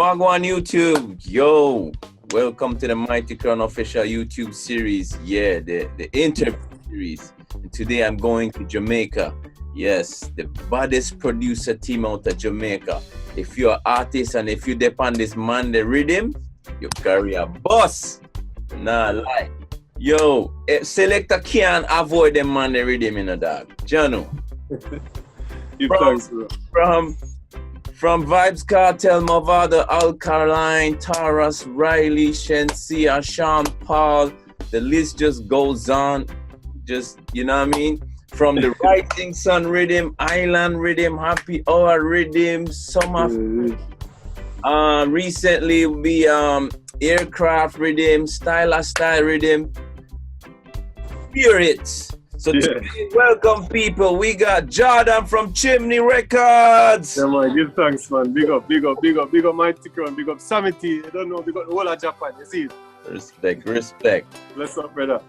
Wagwan YouTube, yo, welcome to the Mighty Crown official YouTube series, the interview series. And today I'm going to Jamaica. Yes, the baddest producer team out of Jamaica. If you're an artist and if you depend this man, the Riddim, you carry a boss. Nah, lie. Yo, selector can't avoid them man, the Riddim in the dog. Jano. From Vibes Cartel, Mavado, Alkaline, Taras, Riley, Shensia, Sean Paul, the list just goes on. Just, you know what I mean? From the Rising Sun Riddim, Island Riddim, Happy Hour Riddim, Summer. Recently we Aircraft Riddim, Style Riddim, Spirits. So today, welcome people. We got Jordan from Chimney Records. Yeah man, give thanks man. Big up Mighty Crown, big up SAMI-T. I don't know, big up the whole of Japan, you see it? Respect. Bless up, brother.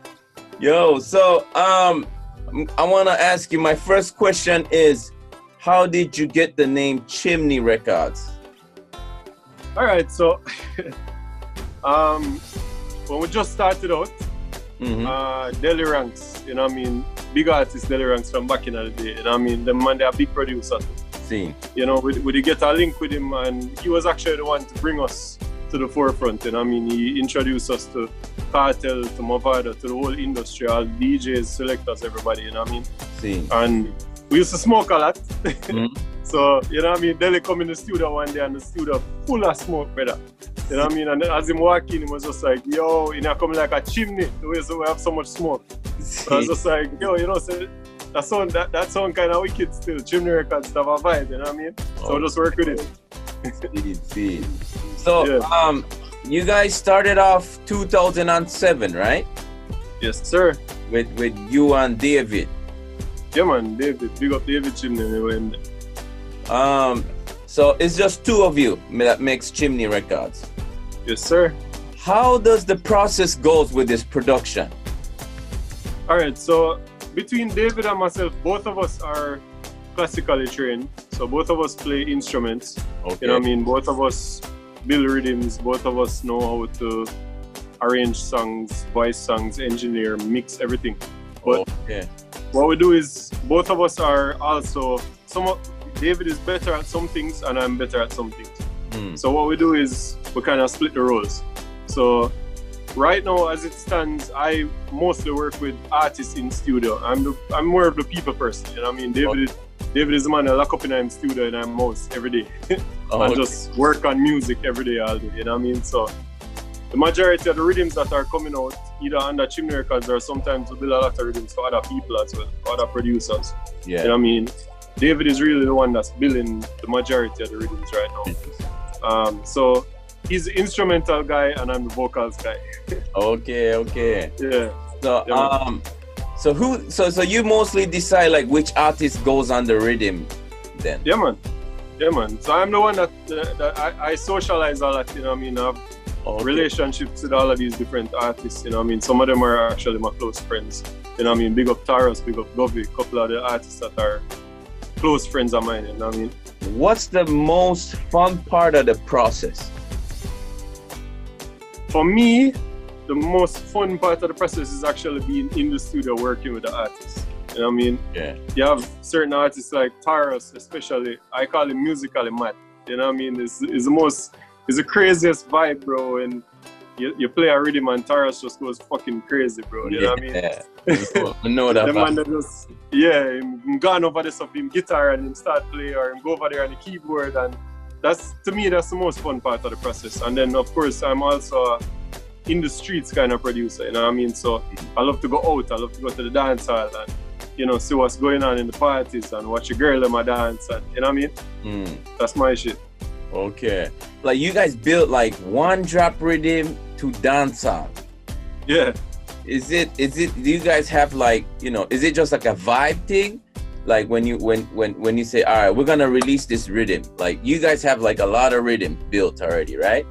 Yo, so I want to ask you, my first question is, how did you get the name Chimney Records? All right, so when we just started out, Delhi Ranks, you know what I mean, big artists Delhi Ranks from back in the day, you know what I mean, the man, they are big producer. See. You know, we get a link with him, and he was actually the one to bring us to the forefront, you know what I mean, he introduced us to Cartel, to Mavado, to the whole industry, all DJs, selectors, everybody, you know what I mean? See. And we used to smoke a lot. So, you know what I mean, Delhi come in the studio one day and the studio full of smoke, brother. You know what I mean? And as him walking, he was just like, yo, you know, come like a chimney, the way so we have so much smoke. So I was just like, yo, you know, so that sound kind of wicked still. Chimney Records have a vibe, you know what I mean? So just work with it. See. So, you guys started off 2007, right? Yes, sir. With you and David. Yeah, man, David. Big up David Chimney. So it's just two of you that makes Chimney Records. Yes, sir. How does the process goes with this production? All right, so between David and myself, both of us are classically trained. So both of us play instruments. Okay. You know what I mean? Both of us build rhythms. Both of us know how to arrange songs, voice songs, engineer, mix everything. But what we do is both of us are also David is better at some things and I'm better at some things. So what we do is we kind of split the roles. So right now, as it stands, I mostly work with artists in studio. I'm more of the people person. You know what I mean? David is the man that lock up in his studio and I'm house every day. And just work on music every day, all day. You know what I mean? So the majority of the rhythms that are coming out, either under Chimney Records or sometimes we build a lot of rhythms for other people as well, other producers. Yeah. You know what I mean? David is really the one that's building the majority of the rhythms right now. So he's the instrumental guy and I'm the vocals guy. Okay. Yeah. So so you mostly decide like which artist goes on the rhythm then? Yeah man. So I'm the one that I socialize a lot, you know what I mean? I have relationships with all of these different artists, you know what I mean? Some of them are actually my close friends. You know what I mean? Big up Taras, big up Govey, a couple of the artists that are close friends of mine, you know what I mean? What's the most fun part of the process? For me, the most fun part of the process is actually being in the studio working with the artists. You know what I mean? Yeah. You have certain artists like Taras, especially, I call him musically mad. You know what I mean? It's the craziest vibe, bro. And you play a rhythm and Taras just goes fucking crazy, bro. You know what I mean? I know that. The man that just, him gone over the stuff, him guitar and him start play or him go over there on the keyboard, and to me that's the most fun part of the process. And then of course I'm also in the streets kind of producer, you know what I mean? So I love to go out, I love to go to the dance hall and, you know, see what's going on in the parties and watch a girl in my dance and, you know what I mean? That's my shit. Okay. Like you guys built like one drop rhythm to dancehall. Yeah. Is it do you guys have like, you know, is it just like a vibe thing? Like when you say, all right, we're gonna release this rhythm, like you guys have like a lot of rhythm built already, right?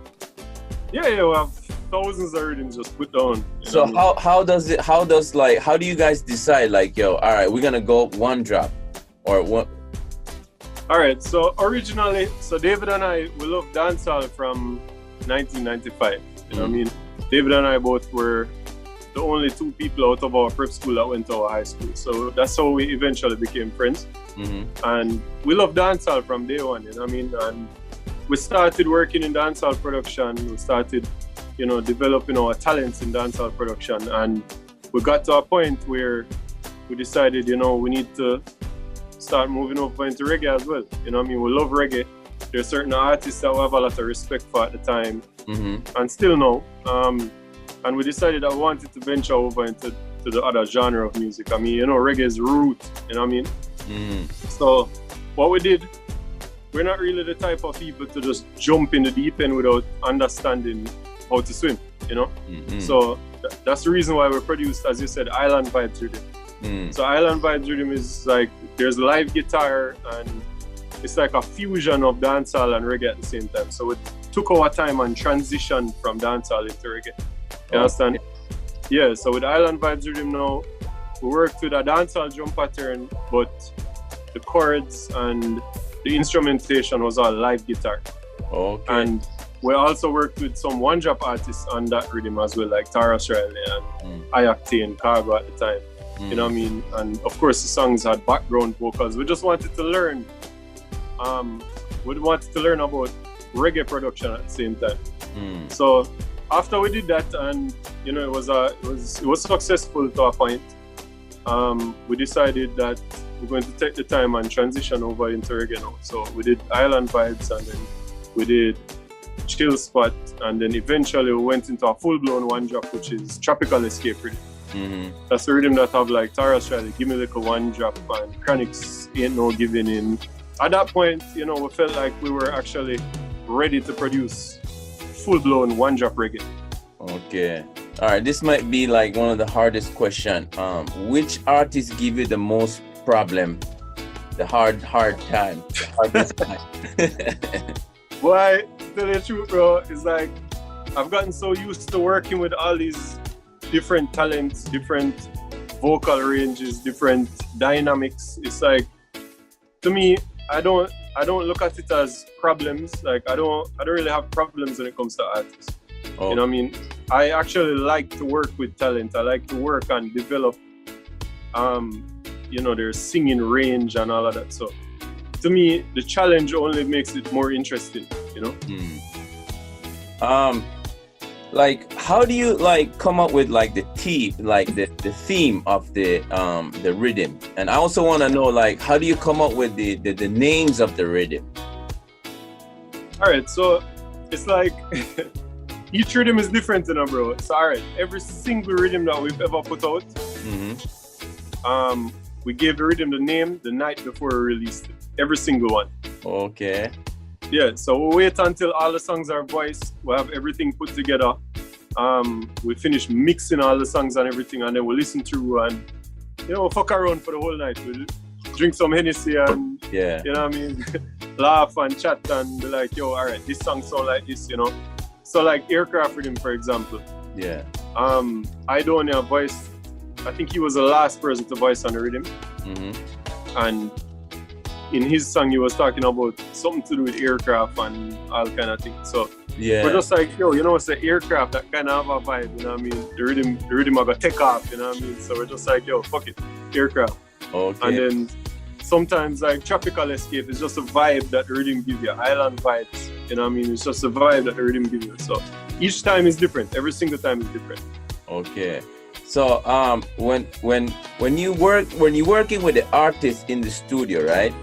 Yeah, we have thousands of rhythms just put down. So how do you guys decide like, yo, all right, we're gonna go one drop or what? All All right, so originally, David and I, we love dancehall from 1995. You know what I mean? David and I both were the only two people out of our prep school that went to our high school. So that's how we eventually became friends. And we love dancehall from day one, you know what I mean? And we started working in dancehall production. We started, you know, developing our talents in dancehall production. And we got to a point where we decided, you know, we need to start moving over into reggae as well. You know what I mean? We love reggae. There's certain artists that we have a lot of respect for at the time, and still now. And we decided that we wanted to venture over into the other genre of music. I mean, you know, reggae is root, you know what I mean? So what we did, we're not really the type of people to just jump in the deep end without understanding how to swim, you know? So that's the reason why we produced, as you said, Island Vibes Riddim. So Island Vibes Riddim is like, there's live guitar and it's like a fusion of dancehall and reggae at the same time. So we took our time and transitioned from dancehall into reggae. You understand? Yeah, so with Island Vibes Riddim now, we worked with a dancehall drum pattern, but the chords and the instrumentation was all live guitar. And we also worked with some one-drop artists on that rhythm as well, like Tara Shriley and Ayakti Cargo at the time. You know what I mean? And of course the songs had background vocals. We just wanted to learn we wanted to learn about reggae production at the same time. So after we did that, and you know, it was successful to a point, we decided that we're going to take the time and transition over into reggae now. So we did Island Vibes, and then we did Chill Spot, and then eventually we went into a full-blown one-drop, which is Tropical Escape Rhythm. That's the rhythm that have like Tara Shriley, Give Me Like a One Drop, and Chronic's Ain't No Giving In. At that point, you know, we felt like we were actually ready to produce full-blown one-drop reggae. Okay. All right, this might be like one of the hardest questions. Which artists give you the most problem? The hard time, the hardest time? Boy, to tell you the truth, bro, it's like I've gotten so used to working with all these different talents, different vocal ranges, different dynamics. It's like, to me, I don't look at it as problems. Like I don't really have problems when it comes to artists. You know what I mean? I actually like to work with talent. I like to work and develop you know, their singing range and all of that. So to me, the challenge only makes it more interesting, you know? Like, how do you like come up with like the theme of the rhythm? And I also want to know, like, how do you come up with the names of the rhythm? All right, so it's like each rhythm is different, you know, bro. So all right, every single rhythm that we've ever put out, we gave the rhythm the name the night before we released it. Every single one. Okay. Yeah, so we'll wait until all the songs are voiced. We'll have everything put together. We finish mixing all the songs and everything, and then we'll listen through and, you know, we'll fuck around for the whole night. We'll drink some Hennessy and, you know what I mean, laugh and chat and be like, yo, all right, this song sound like this, you know. So like Aircraft Rhythm, for example. Yeah. Idonia voiced, I think he was the last person to voice on the rhythm. And in his song, he was talking about something to do with aircraft and all kind of things. So we're just like, yo, you know, it's the aircraft that kind of have a vibe, you know what I mean? The rhythm are gonna take off, you know what I mean? So we're just like, yo, fuck it, aircraft. Okay. And then sometimes like Tropical Escape is just a vibe that the rhythm give you. Island Vibes, you know what I mean? It's just a vibe that the rhythm give you. So each time is different. Every single time is different. Okay. So when you're working with the artist in the studio, right?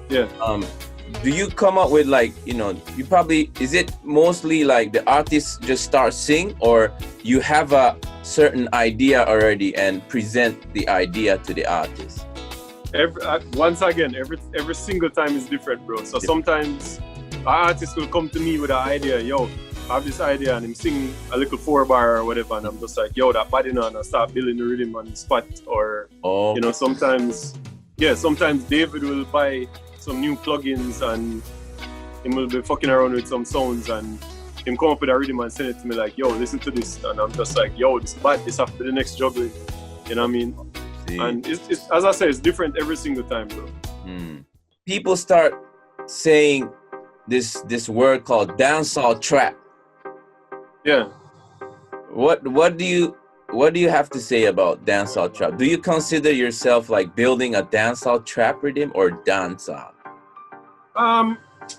Yeah. Do you come up with like, you know, you probably, is it mostly like the artist just start sing, or you have a certain idea already and present the idea to the artist? Once again, every single time is different, bro. So sometimes an artist will come to me with an idea, yo, I have this idea, and him sing a little 4-bar or whatever, and I'm just like, yo, that body now, and I start building the rhythm on the spot. Or you know, sometimes David will buy some new plugins and he will be fucking around with some sounds, and him come up with a rhythm and send it to me like, yo, listen to this, and I'm just like, yo, this bad, this after the next juggling, you know what I mean? And it's as I say, it's different every single time, bro. people start saying this word called dancehall trap. Yeah. What do you have to say about dancehall trap? Do you consider yourself like building a dancehall trap rhythm or dancehall?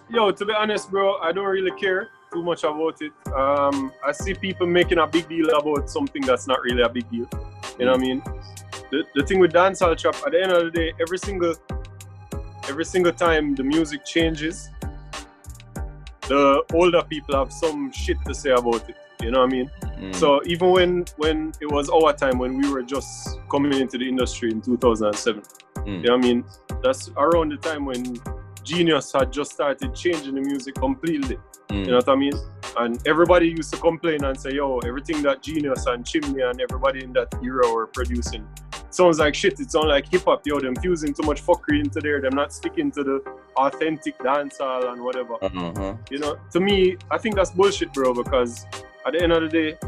Yo, to be honest, bro, I don't really care too much about it. I see people making a big deal about something that's not really a big deal. You know what I mean? The thing with dancehall trap, at the end of the day, every single time the music changes, the older people have some shit to say about it. You know what I mean? So even when it was our time, when we were just coming into the industry in 2007, you know what I mean? That's around the time when Genius had just started changing the music completely. You know what I mean? And everybody used to complain and say, yo, everything that Genius and Chimney and everybody in that era were producing sounds like shit. It sounds like hip-hop. Yo, them fusing too much fuckery into there. Them not sticking to the authentic dancehall and whatever. You know, to me, I think that's bullshit, bro, because at the end of the day,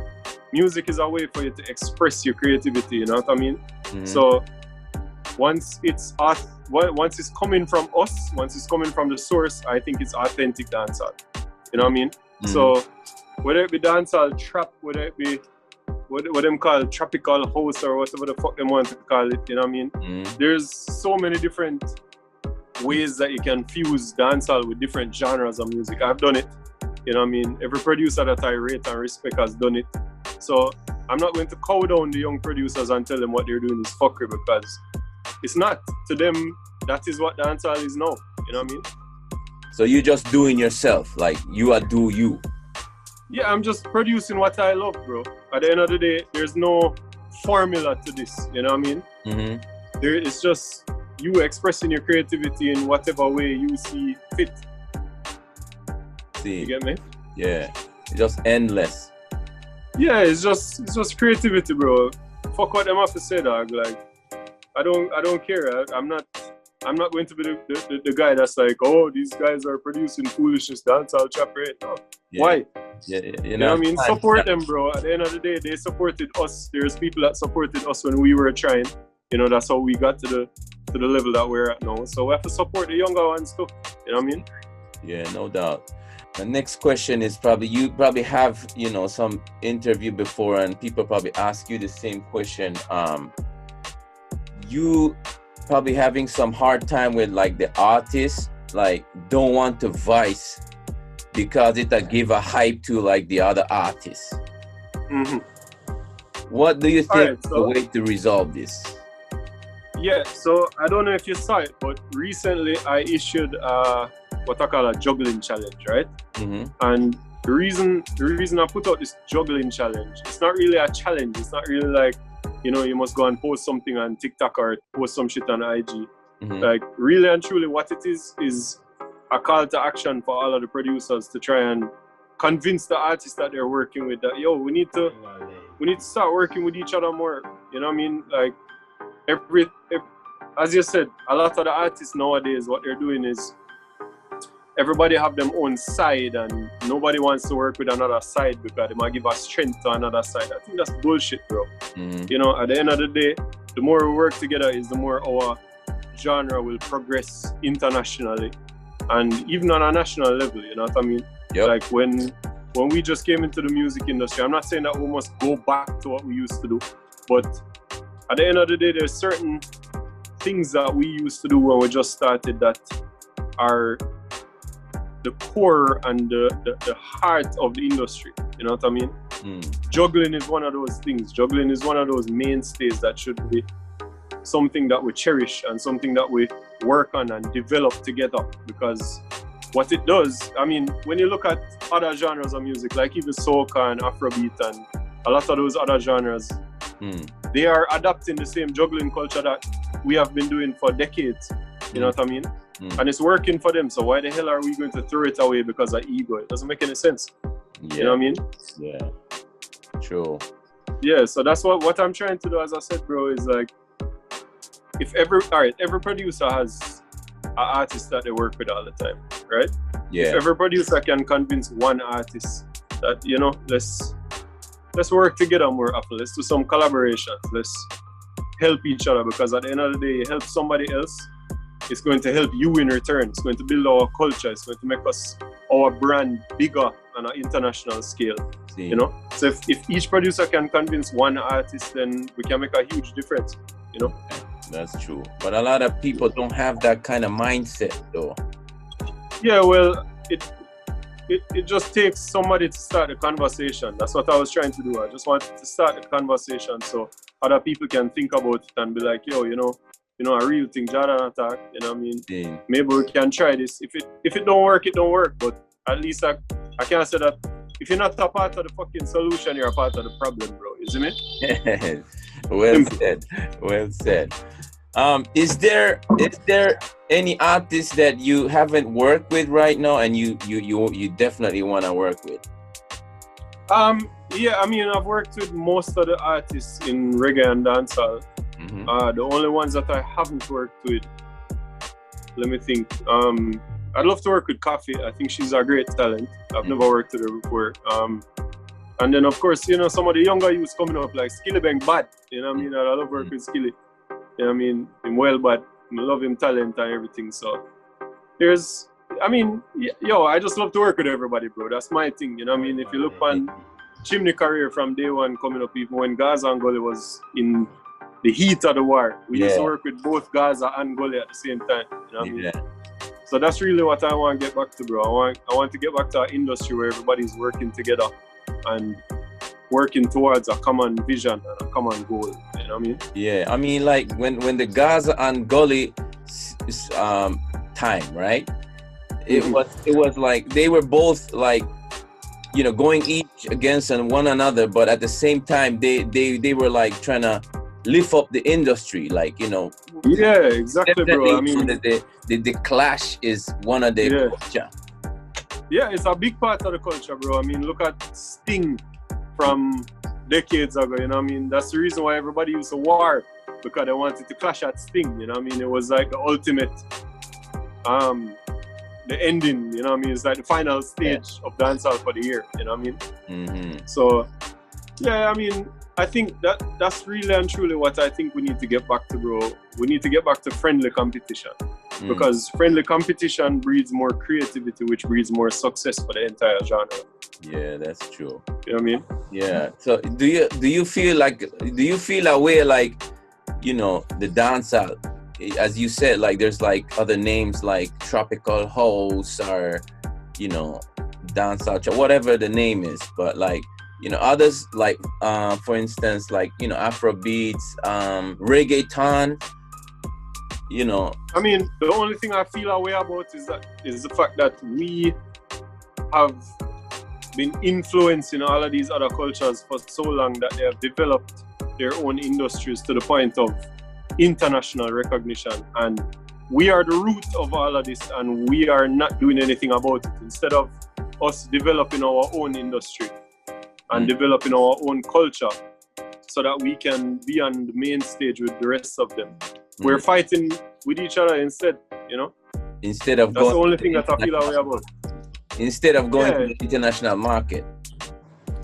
music is a way for you to express your creativity, you know what I mean? So once it's coming from us, once it's coming from the source, I think it's authentic dancehall. You know what I mean? So whether it be dancehall trap, whether it be what them call tropical house or whatever the fuck them want to call it, you know what I mean? There's so many different ways that you can fuse dancehall with different genres of music. I've done it. You know what I mean? Every producer that I rate and respect has done it. So I'm not going to cow down the young producers and tell them what they're doing is fuckery, because it's not. To them, that is what dancehall is now. You know what I mean? So you're just doing yourself, like you are do you. Yeah, I'm just producing what I love, bro. At the end of the day, there's no formula to this. You know what I mean? It's just you expressing your creativity in whatever way you see fit. You get me? Yeah, it's just endless. Yeah, it's just creativity, bro. Fuck what them have to say, dog. Like, I don't care. I'm not going to be the guy that's like, oh, these guys are producing foolishness, dancehall trap, right? No. Yeah. Why? Yeah, you know what I mean? Support them, bro. At the end of the day, they supported us. There's people that supported us when we were trying. You know, that's how we got to the level that we're at now. So we have to support the younger ones too. You know what I mean? Yeah, no doubt. The next question is you probably have, you know, some interview before and people probably ask you the same question. You probably having some hard time with like the artists, like don't want to voice because it give a hype to like the other artists. What do you think is the way to resolve this? Yeah, so I don't know if you saw it, but recently I issued what I call a juggling challenge, right? And the reason I put out this juggling challenge, it's not really a challenge. It's not really like, you know, you must go and post something on TikTok or post some shit on IG. Like, really and truly, what it is a call to action for all of the producers to try and convince the artists that they're working with that, yo, we need to start working with each other more. You know what I mean? Like, as you said, a lot of the artists nowadays, what they're doing is everybody have their own side and nobody wants to work with another side because they might give a strength to another side. I think that's bullshit, bro. You know, at the end of the day, the more we work together is the more our genre will progress internationally and even on a national level, you know what I mean? Like when we just came into the music industry, I'm not saying that we must go back to what we used to do, but at the end of the day, there's certain things that we used to do when we just started that are the core and the heart of the industry. You know what I mean? Juggling is one of those things. Juggling is one of those mainstays that should be something that we cherish and something that we work on and develop together. Because what it does, I mean, when you look at other genres of music, like even soca and Afrobeat and a lot of those other genres, they are adapting the same juggling culture that we have been doing for decades. You know what I mean? And it's working for them. So why the hell are we going to throw it away because of ego? It doesn't make any sense. You know what I mean? Yeah. True. Yeah, so that's what I'm trying to do, as I said, bro, is like, if every producer has an artist that they work with all the time, right? Yeah. If every producer can convince one artist that, you know, let's work together more often. Let's do some collaborations. Let's help each other, because at the end of the day, you help somebody else, it's going to help you in return. It's going to build our culture. It's going to make our brand bigger on an international scale. You know, so if each producer can convince one artist, then we can make a huge difference. You know, that's true. But a lot of people don't have that kind of mindset, though. Yeah, well, it just takes somebody to start the conversation. That's what I was trying to do. I just wanted to start the conversation so other people can think about it and be like, yo, you know, a real thing, Jordan attack. You know what I mean? Yeah. Maybe we can try this. If it don't work, it don't work. But at least I can say that if you're not a part of the fucking solution, you're a part of the problem, bro. Isn't it? Well said. Well said. Is there any artist that you haven't worked with right now and you definitely want to work with? Yeah, I mean, I've worked with most of the artists in reggae and dancehall. Mm-hmm. The only ones that I haven't worked with, let me think. I'd love to work with Coffee. I think she's a great talent. I've never worked with her before. And then, of course, you know, some of the younger youths coming up, like Skilly Bang Bad. You know what I mean? I love working with Skilly. You know what I mean? I'm well, but I love him talent and everything. So I just love to work with everybody, bro. That's my thing. You know what I mean? If you look on Chimney career from day one coming up, even when Gaza and Gully was in the heat of the war, we used to work with both Gaza and Gully at the same time. You know what I mean? So that's really what I want to get back to, bro. I want to get back to an industry where everybody's working together and working towards a common vision and a common goal. You know what I mean? Yeah, I mean, like when the Gaza and Gully time, right? It was like they were both like, you know, going each against one another, but at the same time they were like trying to lift up the industry, like, you know. Yeah, exactly, bro. I mean, the clash is one of the culture. Yeah, it's a big part of the culture, bro. I mean, look at Sting from decades ago, you know what I mean? That's the reason why everybody used to war, because they wanted to clash at Sting, you know what I mean? It was like the ultimate, the ending, you know what I mean? It's like the final stage of dancehall for the year, you know what I mean? Mm-hmm. So, yeah, I mean, I think that's really and truly what I think we need to get back to, bro. We need to get back to friendly competition. Because friendly competition breeds more creativity, which breeds more success for the entire genre. Yeah, that's true. You know what I mean? Yeah. So do you feel a way like, you know, the dancehall, as you said, like there's like other names like tropical house or, you know, dancehall, whatever the name is, but like, you know, others like for instance, like, you know, Afro beats, reggaeton. You know, I mean, the only thing I feel away about is the fact that we have been influencing all of these other cultures for so long that they have developed their own industries to the point of international recognition, and we are the root of all of this, and we are not doing anything about it. Instead of us developing our own industry and developing our own culture so that we can be on the main stage with the rest of them. We're fighting with each other instead, you know? That's the only thing that I feel away about. Instead of going to the international market.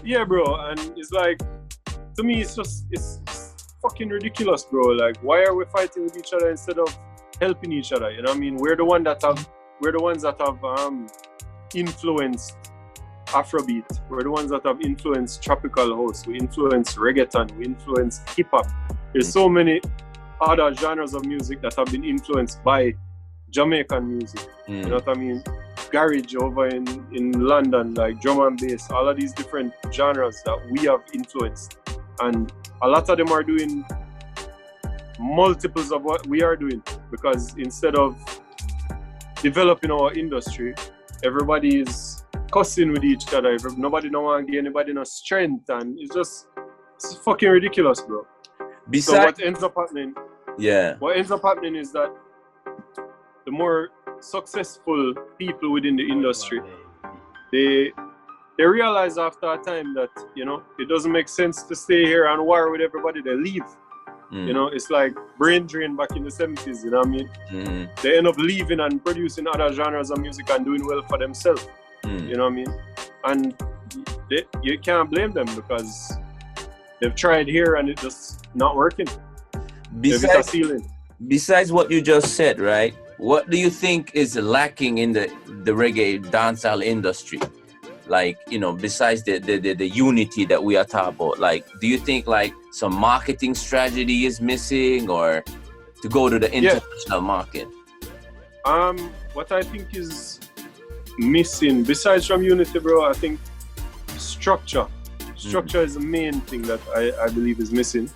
Yeah, bro. And it's like, to me, it's fucking ridiculous, bro. Like, why are we fighting with each other instead of helping each other? You know what I mean? We're the ones that have influenced Afrobeat. We're the ones that have influenced tropical house. We influence reggaeton. We influence hip hop. There's so many other genres of music that have been influenced by Jamaican music. You know what I mean? Garage over in London, like drum and bass, all of these different genres that we have influenced. And a lot of them are doing multiples of what we are doing, because instead of developing our industry, everybody is cussing with each other. Nobody don't want to give anybody no strength, and it's fucking ridiculous, bro. So what ends up happening is that the more successful people within the industry, they realize after a time that, you know, it doesn't make sense to stay here and war with everybody. They leave. You know, it's like brain drain back in the 70s, you know what I mean? They end up leaving and producing other genres of music and doing well for themselves. You know what I mean? And you can't blame them, because they've tried here and it's just not working. Besides what you just said, right? what do you think is lacking in the reggae dancehall industry? Like, you know, besides the unity that we are talking about, like, do you think like some marketing strategy is missing, or to go to the international market? What I think is missing, besides from unity, bro, I think structure. Structure is the main thing that I believe is missing.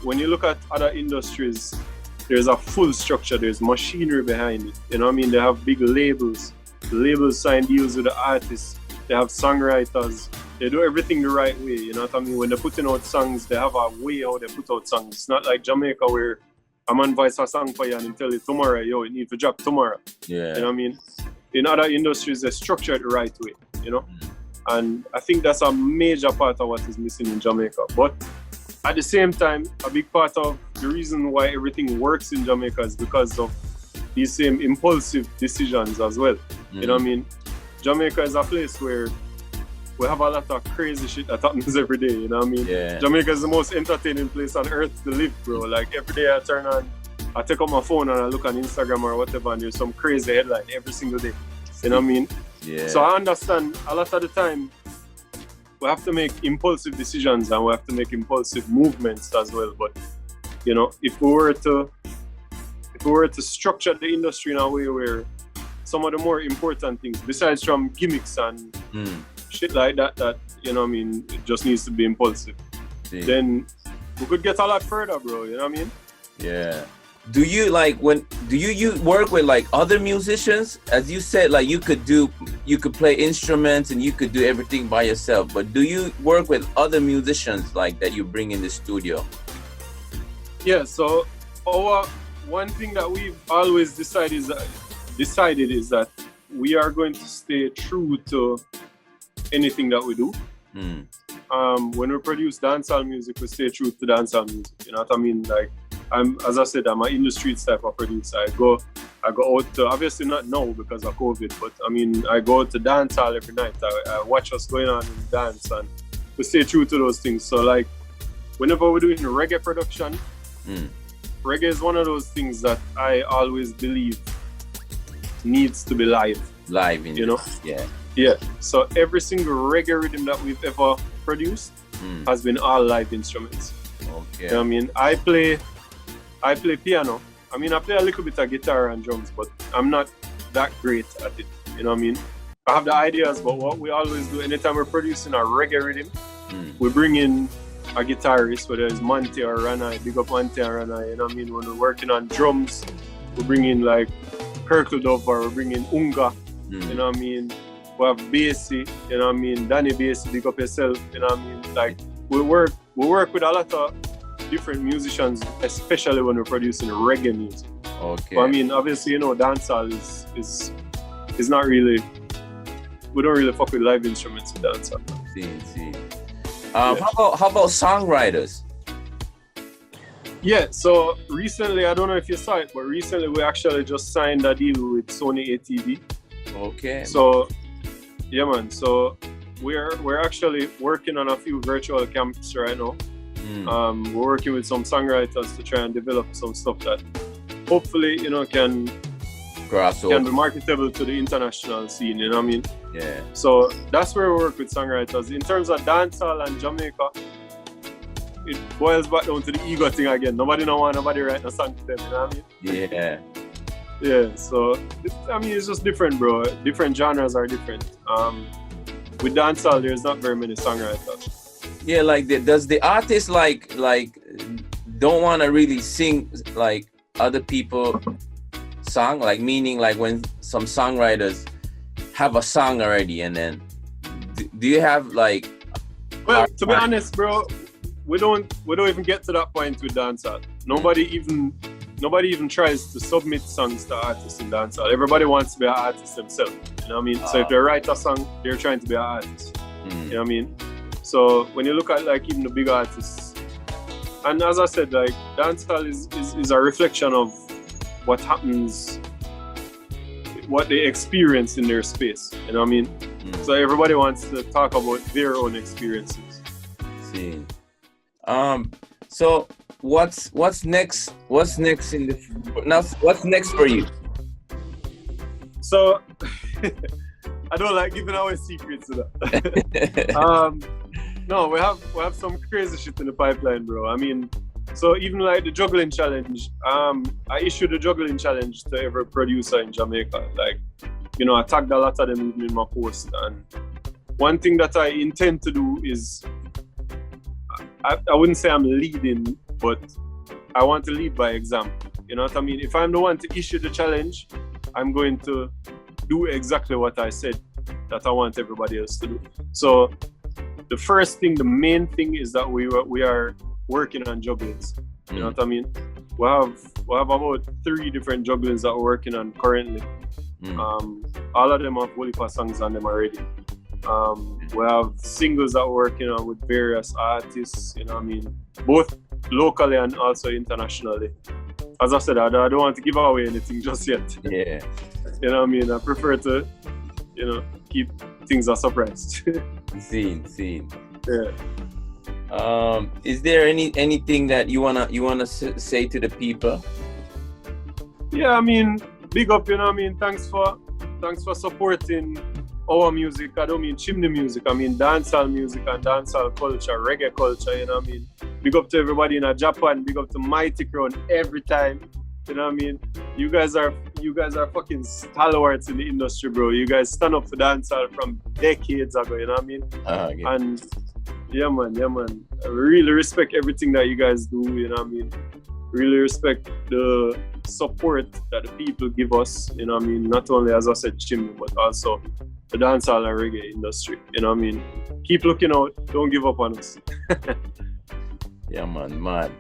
When you look at other industries, there's a full structure, there's machinery behind it. You know what I mean? They have big labels. The labels sign deals with the artists. They have songwriters. They do everything the right way. You know what I mean? When they're putting out songs, they have a way how they put out songs. It's not like Jamaica where a man voice a song for you and tell you tomorrow, yo, it needs to drop tomorrow. Yeah. You know what I mean? In other industries, they structure it the right way, you know? And I think that's a major part of what is missing in Jamaica. But at the same time, a big part of the reason why everything works in Jamaica is because of these same impulsive decisions as well. You know what I mean? Jamaica is a place where we have a lot of crazy shit that happens every day, you know what I mean? Yeah. Jamaica is the most entertaining place on earth to live, bro. Like every day I turn on, I take out my phone and I look on Instagram or whatever, and there's some crazy headline every single day. You know what I mean? Yeah. So I understand a lot of the time we have to make impulsive decisions and we have to make impulsive movements as well. But you know, if we were to structure the industry in a way where some of the more important things, besides from gimmicks and shit like that, that, you know what I mean, it just needs to be impulsive. See. Then we could get a lot further, bro, you know what I mean? Yeah. Do you work with like other musicians? As you said, like you could play instruments and you could do everything by yourself, but do you work with other musicians like that you bring in the studio? Yeah, so one thing that we've always decided is that we are going to stay true to anything that we do. When we produce dancehall music, we stay true to dancehall music. You know what I mean? Like, as I said, I'm an in the streets type of producer. I go out to, obviously not now because of COVID, but I mean, I go out to dancehall every night. I watch what's going on in dance, and we stay true to those things. So like, whenever we're doing reggae production, reggae is one of those things that I always believe needs to be live. Live, you know? Yeah. Yeah. So every single reggae rhythm that we've ever produced has been all live instruments. Okay. You know what I mean? I play piano. I mean, I play a little bit of guitar and drums, but I'm not that great at it. You know what I mean? I have the ideas, but what we always do anytime we're producing a reggae rhythm, we bring in a guitarist, whether it's Monty or Ranai, big up Monty or Ranai, you know what I mean? When we're working on drums, we bring in like Kirkledove or we bring in Unga, you know what I mean? We have Bassy, you know what I mean? Danny Bassy, big up yourself, you know what I mean? Like, we work with a lot of different musicians, especially when we're producing reggae music. Okay. But I mean, obviously, you know, dancehall is not really, we don't really fuck with live instruments in dancehall. See. How about songwriters? Yeah, so recently, I don't know if you saw it, but recently we actually just signed a deal with Sony ATV. Okay. So, yeah, man. So we're actually working on a few virtual camps right now. We're working with some songwriters to try and develop some stuff that hopefully, you know, can be marketable to the international scene, you know what I mean? Yeah. So that's where we work with songwriters. In terms of dancehall and Jamaica, it boils back down to the ego thing again. Nobody want nobody write a song to them, you know what I mean? Yeah. Yeah, so I mean, it's just different, bro. Different genres are different. With dancehall, there's not very many songwriters. Yeah, like does the artist like don't want to really sing like other people song, like meaning like when some songwriters have a song already, and then do you have like? Well, to be honest, bro, we don't even get to that point with dancehall. Nobody even tries to submit songs to artists in dancehall. Everybody wants to be an artist themselves. You know what I mean? So if they write a song, they're trying to be an artist. You know what I mean? So when you look at like even the big artists, and as I said, like dancehall is a reflection of what happens, what they experience in their space. You know what I mean? So everybody wants to talk about their own experiences. See. So what's next? What's next for you? So I don't like giving away secrets to that. No, we have some crazy shit in the pipeline, bro. I mean, so even like the juggling challenge, I issued a juggling challenge to every producer in Jamaica. Like, you know, I tagged a lot of them even in my post. And one thing that I intend to do is, I wouldn't say I'm leading, but I want to lead by example. You know what I mean? If I'm the one to issue the challenge, I'm going to do exactly what I said that I want everybody else to do. So the first thing, the main thing is that we are working on jugglings. You know what I mean? We have about 3 different jugglings that we're working on currently. All of them have whole heap of songs on them already. We have singles that we're working on with various artists, you know what I mean? Both locally and also internationally. As I said, I don't want to give away anything just yet. Yeah. You know what I mean? I prefer to, you know, keep things a surprise. Seen. Yeah. Is there anything that you wanna say to the people? Yeah, I mean, big up, you know what I mean? Thanks for supporting our music. I don't mean Chimney music, I mean dancehall music and dancehall culture, reggae culture, you know what I mean? Big up to everybody in Japan, big up to Mighty Crown every time. You know what I mean? You guys are fucking stalwarts in the industry, bro. You guys stand up for dancehall from decades ago, you know what I mean? Okay. And yeah man. I really respect everything that you guys do, you know what I mean? Really respect the support that the people give us, you know what I mean? Not only, as I said, Chimney, but also the dancehall and reggae industry, you know what I mean? Keep looking out, don't give up on us. Yeah, man.